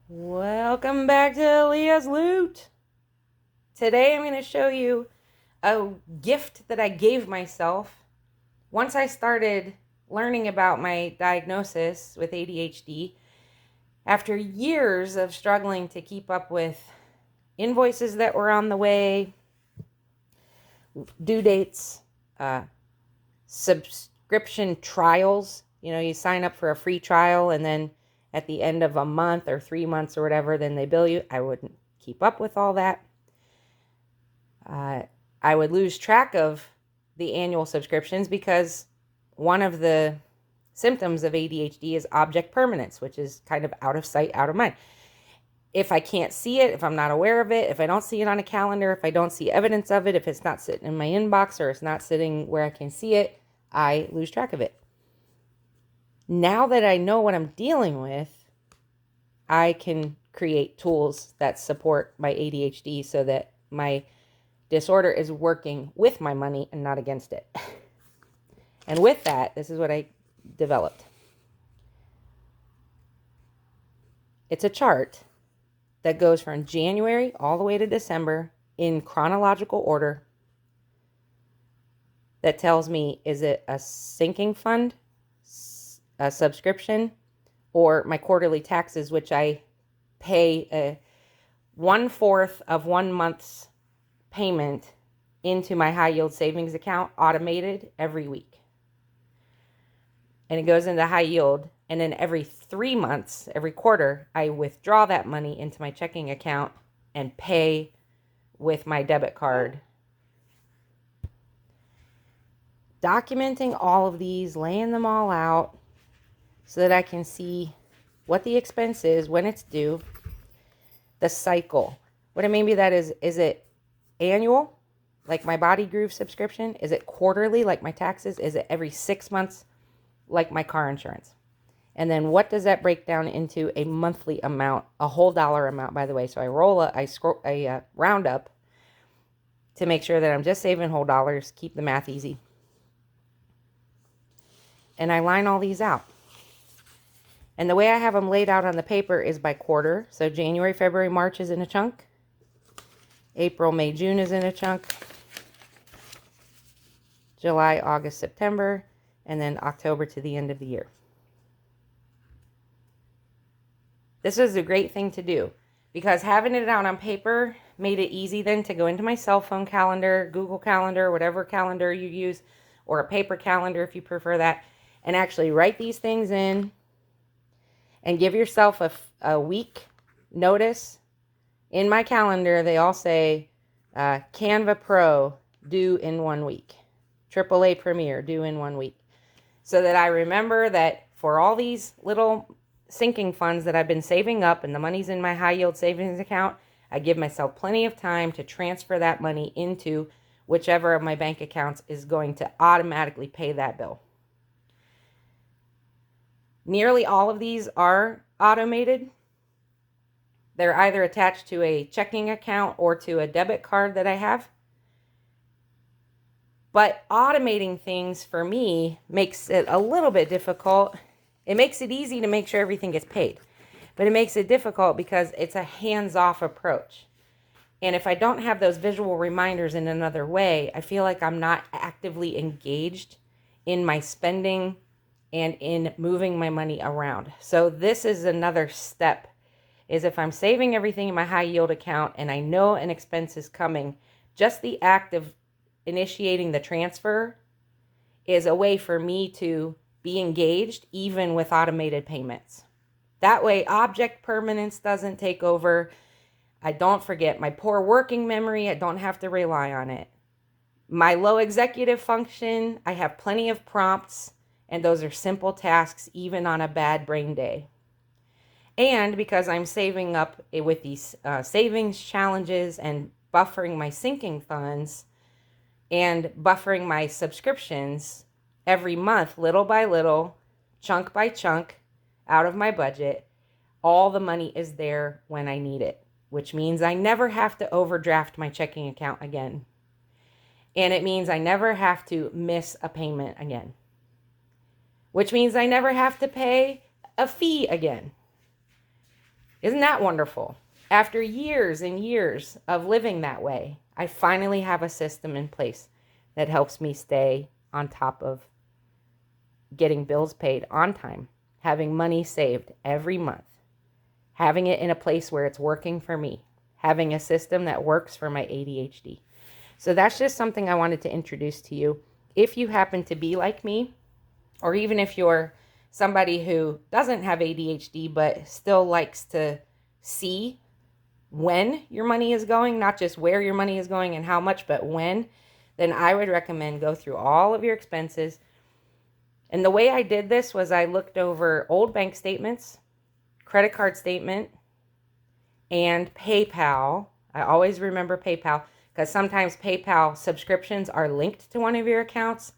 Welcome back to Leah's Loot. Today I'm going to show you a gift that I gave myself once I started learning about my diagnosis with ADHD. After years of struggling to keep up with invoices that were on the way, due dates, subscription trials. You sign up for a free trial and then at the end of a month or 3 months or whatever, then they bill you. I wouldn't keep up with all that. I would lose track of the annual subscriptions because one of the symptoms of ADHD is object permanence, which is kind of out of sight, out of mind. If I can't see it, if I'm not aware of it, if I don't see it on a calendar, if I don't see evidence of it, if it's not sitting in my inbox or it's not sitting where I can see it, I lose track of it. Now that I know what I'm dealing with, I can create tools that support my ADHD so that my disorder is working with my money and not against it. And with that, this is what I developed. It's a chart that goes from January all the way to December in chronological order that tells me, is it a sinking fund, a subscription, or my quarterly taxes, which I pay 1/4 of 1 month's payment into my high yield savings account automated every week. And it goes into high yield. And then every 3 months, every quarter, I withdraw that money into my checking account and pay with my debit card. Documenting all of these, laying them all out so that I can see what the expense is, when it's due, the cycle. What I mean by that is it annual, like my Body Groove subscription? Is it quarterly, like my taxes? Is it every 6 months, like my car insurance? And then what does that break down into a monthly amount, a whole dollar amount, by the way? So I round up to make sure that I'm just saving whole dollars, keep the math easy. And I line all these out. And the way I have them laid out on the paper is by quarter. So January, February, March is in a chunk. April, May, June is in a chunk. July, August, September, and then October to the end of the year. This is a great thing to do because having it out on paper made it easy then to go into my cell phone calendar, Google Calendar, whatever calendar you use, or a paper calendar if you prefer that, and actually write these things in and give yourself a week notice. In my calendar, they all say Canva Pro due in 1 week, AAA Premiere due in 1 week, so that I remember that for all these little sinking funds that I've been saving up and the money's in my high yield savings account, I give myself plenty of time to transfer that money into whichever of my bank accounts is going to automatically pay that bill. Nearly all of these are automated. They're either attached to a checking account or to a debit card that I have. But automating things for me makes it a little bit difficult. It makes it easy to make sure everything gets paid, but it makes it difficult because it's a hands-off approach. And if I don't have those visual reminders in another way, I feel like I'm not actively engaged in my spending and in moving my money around. So this is another step, is if I'm saving everything in my high yield account and I know an expense is coming, just the act of initiating the transfer is a way for me to be engaged even with automated payments. That way, object permanence doesn't take over. I don't forget my poor working memory. I don't have to rely on it. My low executive function, I have plenty of prompts, and those are simple tasks even on a bad brain day. And because I'm saving up with these savings challenges and buffering my sinking funds and buffering my subscriptions, every month, little by little, chunk by chunk, out of my budget, all the money is there when I need it, which means I never have to overdraft my checking account again. And it means I never have to miss a payment again, which means I never have to pay a fee again. Isn't that wonderful? After years and years of living that way, I finally have a system in place that helps me stay on top of getting bills paid on time, having money saved every month, having it in a place where it's working for me, having a system that works for my ADHD. So that's just something I wanted to introduce to you. If you happen to be like me, or even if you're somebody who doesn't have ADHD but still likes to see when your money is going, not just where your money is going and how much, but when, then I would recommend go through all of your expenses. And the way I did this was I looked over old bank statements, credit card statement, and PayPal. I always remember PayPal because sometimes PayPal subscriptions are linked to one of your accounts,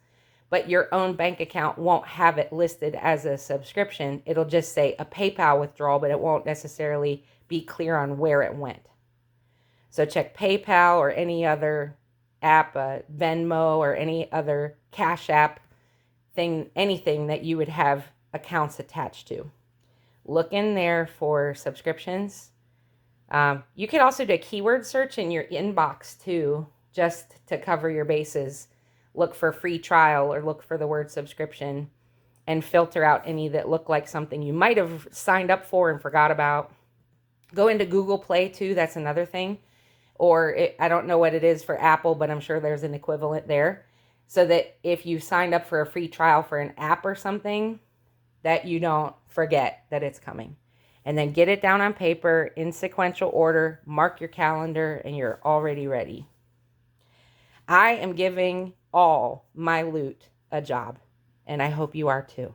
but your own bank account won't have it listed as a subscription. It'll just say a PayPal withdrawal, but it won't necessarily be clear on where it went. So check PayPal or any other app, Venmo or any other Cash App thing, anything that you would have accounts attached to. Look in there for subscriptions. You could also do a keyword search in your inbox too, just to cover your bases. Look for free trial or look for the word subscription and filter out any that look like something you might have signed up for and forgot about. Go into Google Play too. That's another thing. Or I don't know what it is for Apple, but I'm sure there's an equivalent there. So that if you signed up for a free trial for an app or something, that you don't forget that it's coming. And then get it down on paper in sequential order, mark your calendar, and you're already ready. I am giving all my loot a job, and I hope you are too.